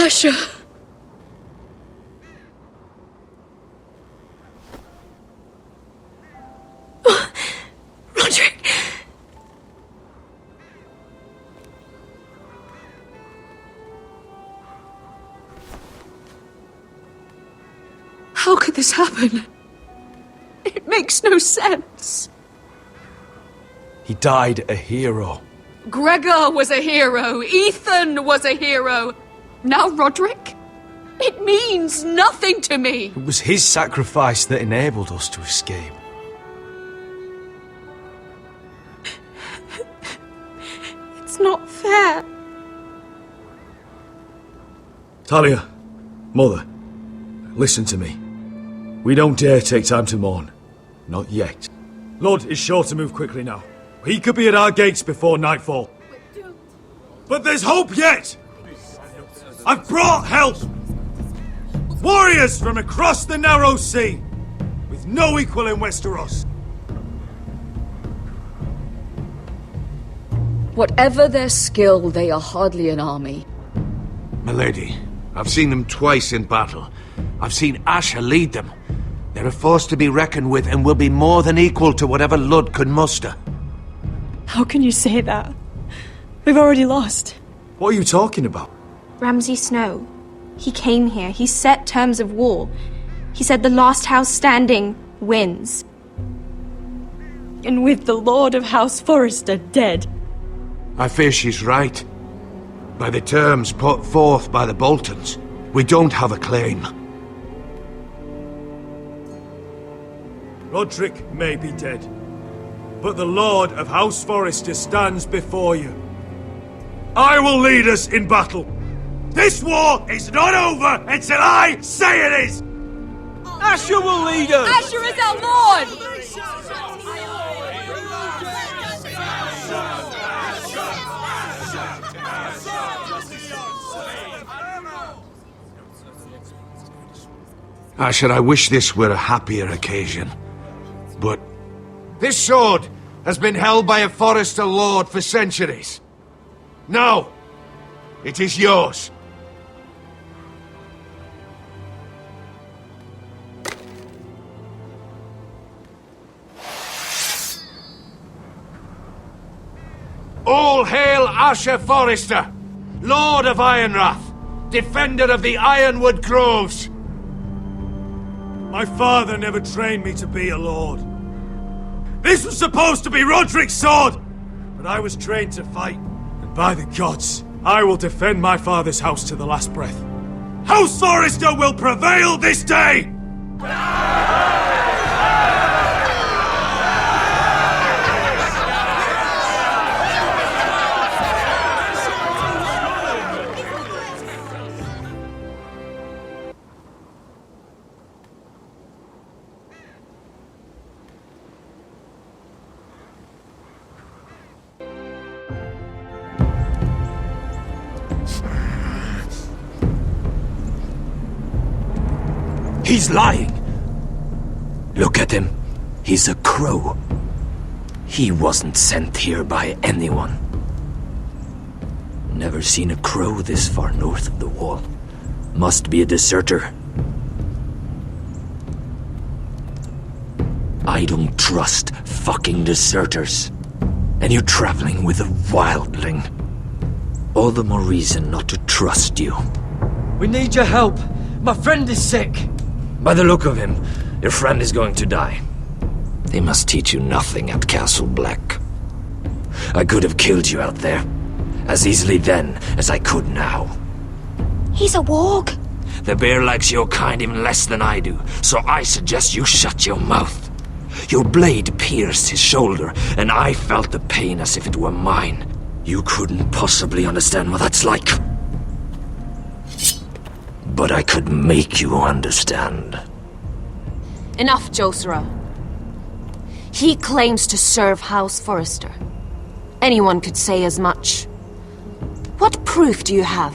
Asher! Roderick! How could this happen? It makes no sense. He died a hero. Gregor was a hero. Ethan was a hero. Now Roderick? It means nothing to me. It was his sacrifice that enabled us to escape. It's not fair. Talia, Mother, listen to me. We don't dare take time to mourn. Not yet. Lord is sure to move quickly now. He could be at our gates before nightfall. But there's hope yet! I've brought help! Warriors from across the narrow sea, with no equal in Westeros. Whatever their skill, they are hardly an army. Milady, I've seen them twice in battle. I've seen Asher lead them. They're a force to be reckoned with and will be more than equal to whatever Lud could muster. How can you say that? We've already lost. What are you talking about? Ramsay Snow. He came here. He set terms of war. He said the last house standing wins. And with the Lord of House Forrester dead. I fear she's right. By the terms put forth by the Boltons, we don't have a claim. Roderick may be dead, but the Lord of House Forrester stands before you. I will lead us in battle. This war is not over until I say it is! Asher will lead us! Asher is our Lord! Asher, I wish this were a happier occasion. But this sword has been held by a Forrester lord for centuries. Now, it is yours. All hail Asher Forrester, Lord of Ironrath, defender of the Ironwood Groves. My father never trained me to be a lord. This was supposed to be Roderick's sword, but I was trained to fight. And by the gods, I will defend my father's house to the last breath. House Forrester will prevail this day! He's lying! Look at him. He's a crow. He wasn't sent here by anyone. Never seen a crow this far north of the wall. Must be a deserter. I don't trust fucking deserters. And you're traveling with a wildling. All the more reason not to trust you. We need your help. My friend is sick. By the look of him, your friend is going to die. They must teach you nothing at Castle Black. I could have killed you out there, as easily then as I could now. He's a warg. The bear likes your kind even less than I do, so I suggest you shut your mouth. Your blade pierced his shoulder, and I felt the pain as if it were mine. You couldn't possibly understand what that's like. But I could make you understand. Enough, Josera. He claims to serve House Forrester. Anyone could say as much. What proof do you have?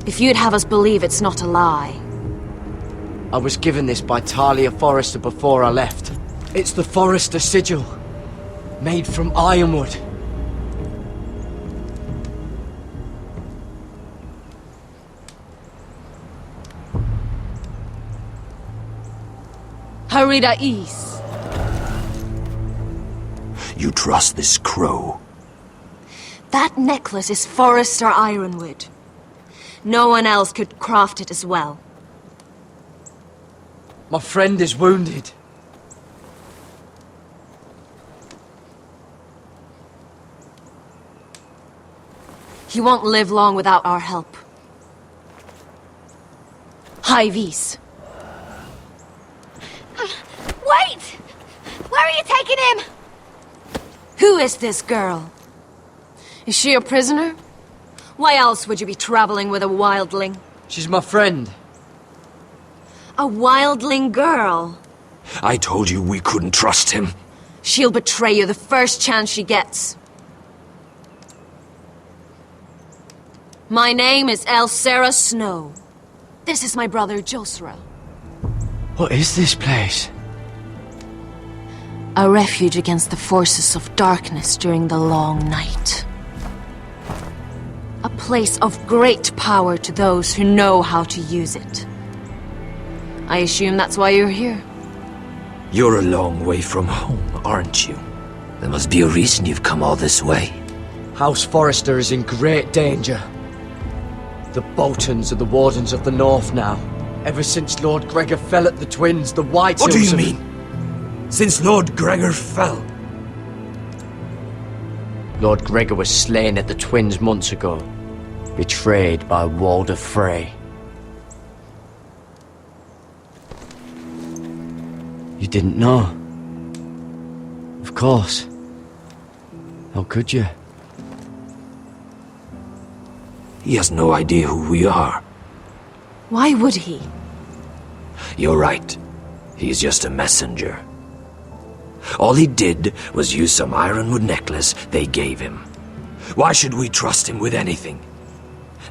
If you'd have us believe it's not a lie. I was given this by Talia Forrester before I left. It's the Forrester sigil, made from ironwood. Harida East. You trust this crow? That necklace is Forrester Ironwood. No one else could craft it as well. My friend is wounded. He won't live long without our help. High Vis. Wait! Where are you taking him? Who is this girl? Is she a prisoner? Why else would you be traveling with a wildling? She's my friend. A wildling girl? I told you we couldn't trust him. She'll betray you the first chance she gets. My name is Elsera Snow. This is my brother Josra. What is this place? A refuge against the forces of darkness during the long night. A place of great power to those who know how to use it. I assume that's why you're here. You're a long way from home, aren't you? There must be a reason you've come all this way. House Forrester is in great danger. The Boltons are the Wardens of the North now. Ever since Lord Gregor fell at the Twins, the Whites... What do you mean? Since Lord Gregor fell? Lord Gregor was slain at the Twins months ago. Betrayed by Walder Frey. You didn't know? Of course. How could you? He has no idea who we are. Why would he? You're right. He's just a messenger. All he did was use some ironwood necklace they gave him. Why should we trust him with anything?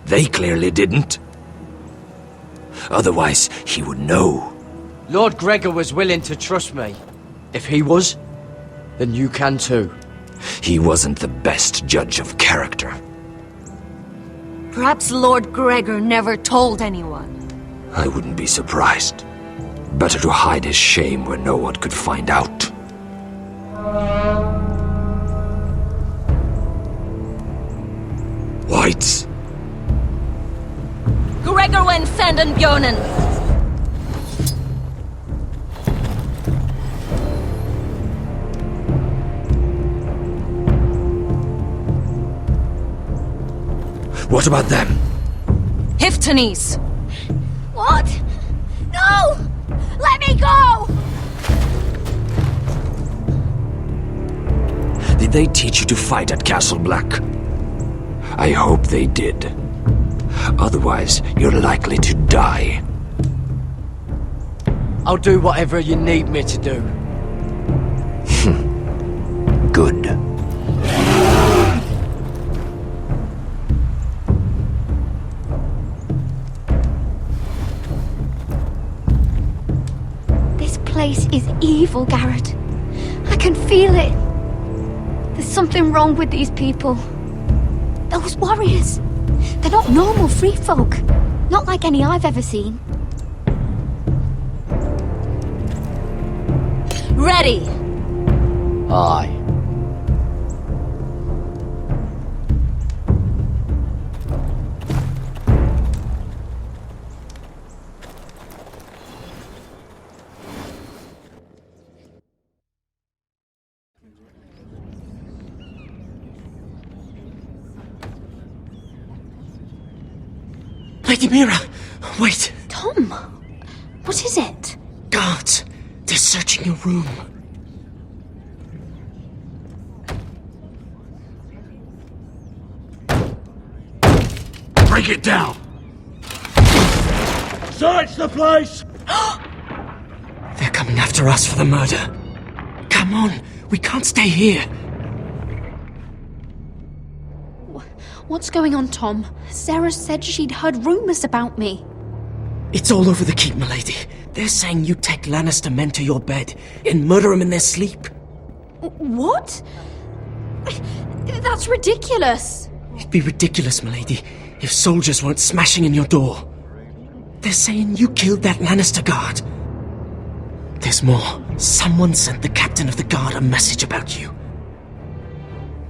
They clearly didn't. Otherwise, he would know. Lord Gregor was willing to trust me. If he was, then you can too. He wasn't the best judge of character. Perhaps Lord Gregor never told anyone. I wouldn't be surprised. Better to hide his shame where no one could find out. Whites! Gregor went senden Bjonen. What about them? Hiftanes. What? No! Let me go! Did they teach you to fight at Castle Black? I hope they did. Otherwise, you're likely to die. I'll do whatever you need me to do. Good. This place is evil, Garrett. I can feel it. There's something wrong with these people. Those warriors. They're not normal free folk. Not like any I've ever seen. Ready! Aye. Lady Mira, wait. Tom, what is it? Guards, they're searching your room. Break it down! Search the place! They're coming after us for the murder. Come on, we can't stay here. What's going on, Tom? Sarah said she'd heard rumours about me. It's all over the keep, milady. They're saying you take Lannister men to your bed and murder them in their sleep. What? That's ridiculous. It'd be ridiculous, milady, if soldiers weren't smashing in your door. They're saying you killed that Lannister guard. there's more. Someone sent the captain of the guard a message about you.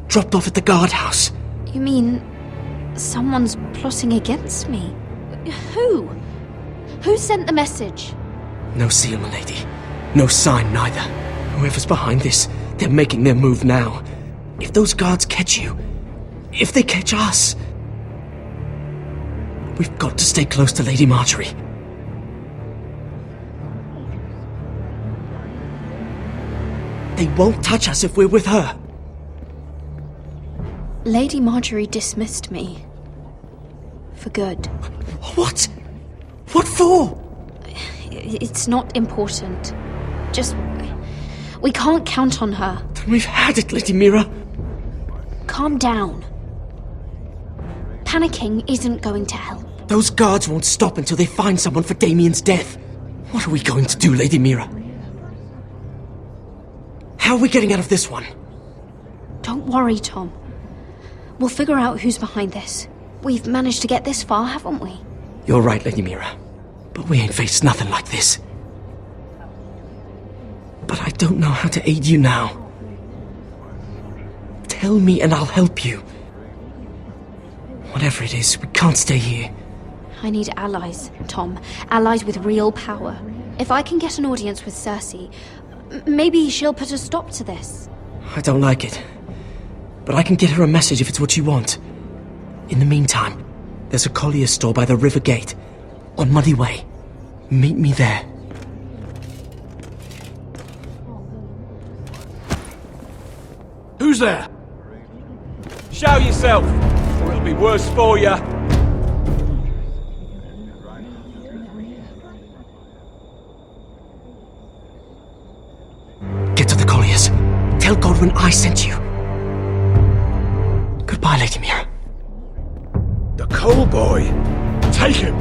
Dropped off at the guardhouse. You mean someone's plotting against me? Who? Who sent the message? No seal, milady. No sign, neither. Whoever's behind this, they're making their move now. If those guards catch you, if they catch us, we've got to stay close to Lady Marjorie. They won't touch us if we're with her. Lady Marjorie dismissed me. For good. What? What for? It's not important. Just... we can't count on her. Then we've had it, Lady Mira. Calm down. Panicking isn't going to help. Those guards won't stop until they find someone for Damien's death. What are we going to do, Lady Mira? How are we getting out of this one? Don't worry, Tom. We'll figure out who's behind this. We've managed to get this far, haven't we? You're right, Lady Mira. But we ain't faced nothing like this. But I don't know how to aid you now. Tell me and I'll help you. Whatever it is, we can't stay here. I need allies, Tom. Allies with real power. If I can get an audience with Cersei, maybe she'll put a stop to this. I don't like it. But I can get her a message if it's what you want. In the meantime, there's a collier's store by the river gate. On Muddy Way. Meet me there. Who's there? Show yourself, or it'll be worse for you. Get to the colliers. Tell Godwin I sent you. Goodbye, Lady Mira. The coal boy. Take him.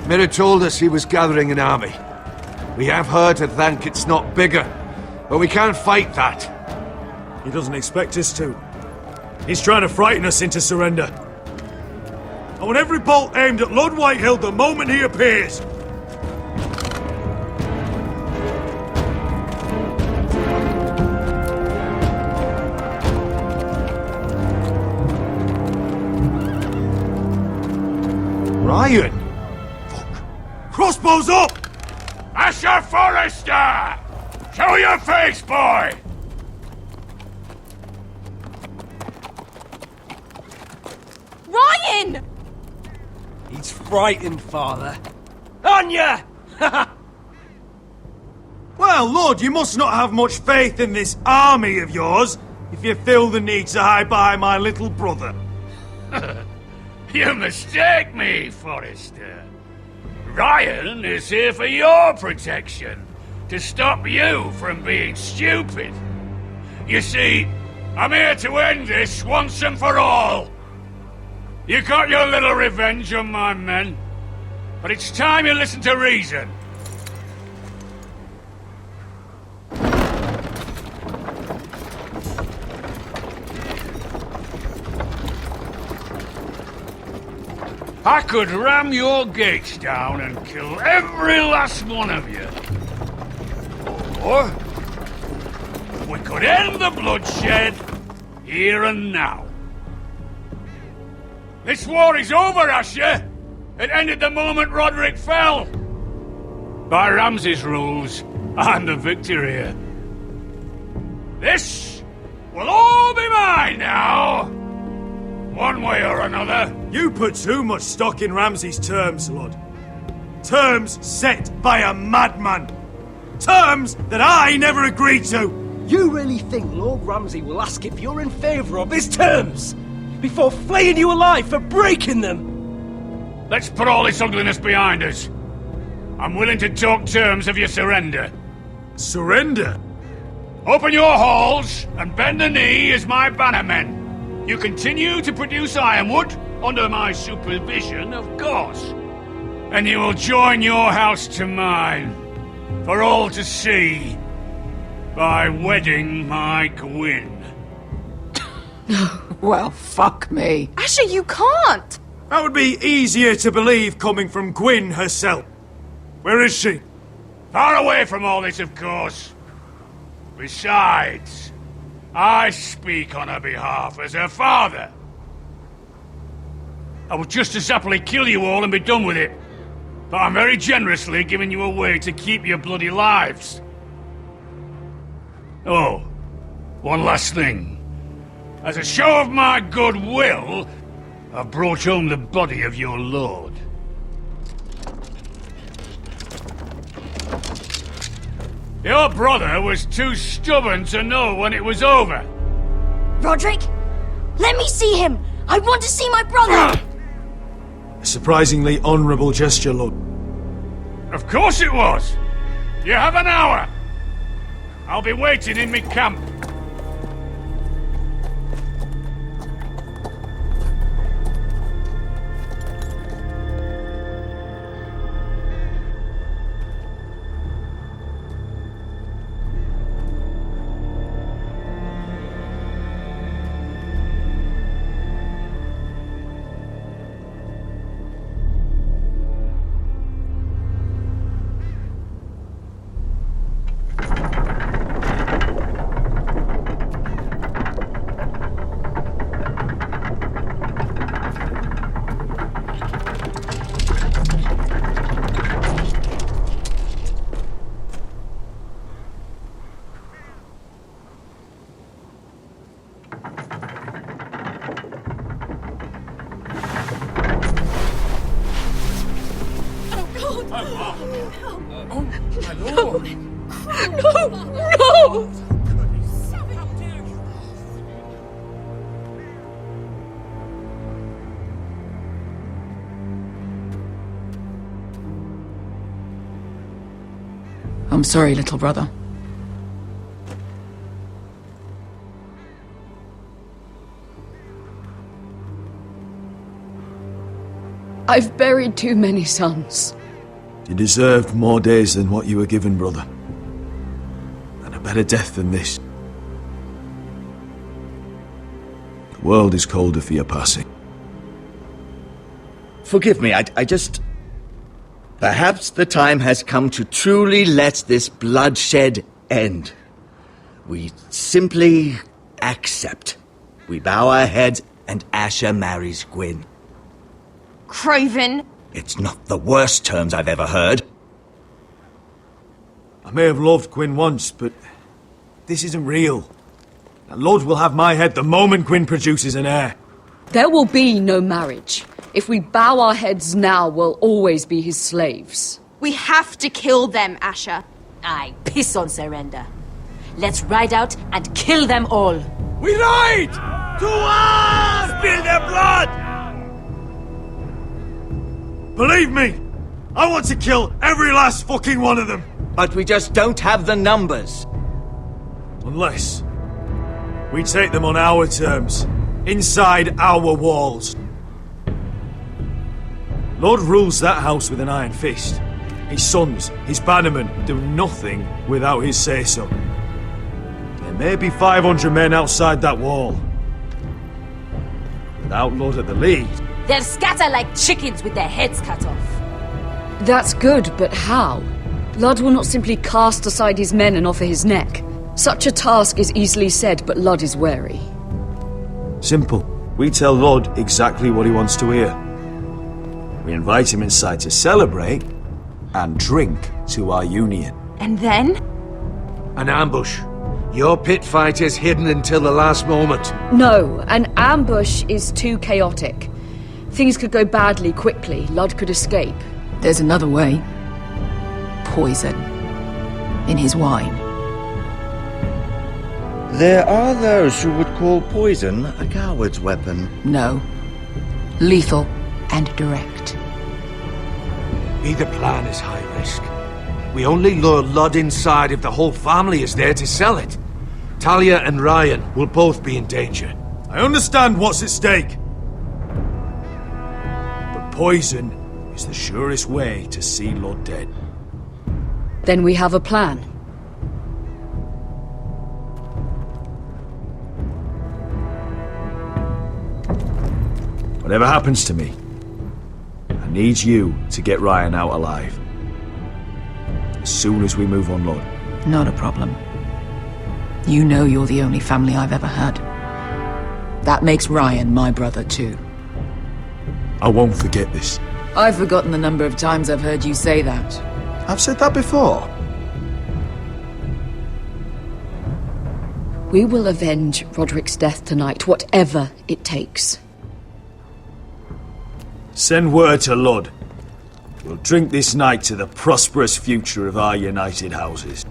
Mira told us he was gathering an army. We have her to thank it's not bigger, but we can't fight that. He doesn't expect us to. He's trying to frighten us into surrender. I want every bolt aimed at Lord Whitehill the moment he appears. Ryan! Crossbows up! Asher Forrester! Show your face, boy! Ryan! He's frightened, Father. On ya! Well, Lord, you must not have much faith in this army of yours if you feel the need to hide behind my little brother. You mistake me, Forrester. Ryan is here for your protection, to stop you from being stupid. You see, I'm here to end this once and for all. You got your little revenge on my men, but it's time you listen to reason. I could ram your gates down and kill every last one of you. Or we could end the bloodshed here and now. This war is over, Asher. It ended the moment Roderick fell. By Ramsay's rules, I'm the victor here. This one way or another. You put too much stock in Ramsay's terms, Lord. Terms set by a madman. Terms that I never agreed to. You really think Lord Ramsay will ask if you're in favour of his terms before flaying you alive for breaking them? Let's put all this ugliness behind us. I'm willing to talk terms of your surrender. Surrender? Open your halls and bend the knee as my bannermen. You continue to produce ironwood, under my supervision, of course. And you will join your house to mine, for all to see, by wedding my Gwyn. Well, fuck me. Asher, you can't! That would be easier to believe coming from Gwyn herself. Where is she? Far away from all this, of course. Besides, I speak on her behalf as her father. I would just as happily kill you all and be done with it. But I'm very generously giving you a way to keep your bloody lives. Oh, one last thing. As a show of my goodwill, I've brought home the body of your lord. Your brother was too stubborn to know when it was over. Roderick, let me see him. I want to see my brother. A surprisingly honourable gesture, Lord. Of course it was. You have an hour. I'll be waiting in my camp. I'm sorry, little brother. I've buried too many sons. You deserved more days than what you were given, brother. And a better death than this. The world is colder for your passing. Forgive me, I just... Perhaps the time has come to truly let this bloodshed end. We simply accept. We bow our heads and Asher marries Gwyn. Craven! It's not the worst terms I've ever heard. I may have loved Gwyn once, but this isn't real. And Lord will have my head the moment Gwyn produces an heir. There will be no marriage. If we bow our heads now, we'll always be his slaves. We have to kill them, Asher. I piss on surrender. Let's ride out and kill them all. We ride! To arms! Spill their blood! Believe me, I want to kill every last fucking one of them. But we just don't have the numbers. Unless we take them on our terms, inside our walls. Lord rules that house with an iron fist. His sons, his bannermen, do nothing without his say-so. There may be 500 men outside that wall. Without Lord at the lead... They'll scatter like chickens with their heads cut off. That's good, but how? Lud will not simply cast aside his men and offer his neck. Such a task is easily said, but Lud is wary. Simple. We tell Lord exactly what he wants to hear. We invite him inside to celebrate and drink to our union. And then? An ambush. Your pit fight is hidden until the last moment. No, an ambush is too chaotic. Things could go badly quickly. Ludd could escape. There's another way. Poison. In his wine. There are those who would call poison a coward's weapon. No. Lethal and direct. Either plan is high risk. We only lure Ludd inside if the whole family is there to sell it. Talia and Ryan will both be in danger. I understand what's at stake. But poison is the surest way to see Ludd dead. Then we have a plan. Whatever happens to me, I need you to get Ryan out alive. As soon as we move on Ludd. Not a problem. You know you're the only family I've ever had. That makes Ryan my brother too. I won't forget this. I've forgotten the number of times I've heard you say that. I've said that before. We will avenge Roderick's death tonight, whatever it takes. Send word to Ludd. We'll drink this night to the prosperous future of our united houses.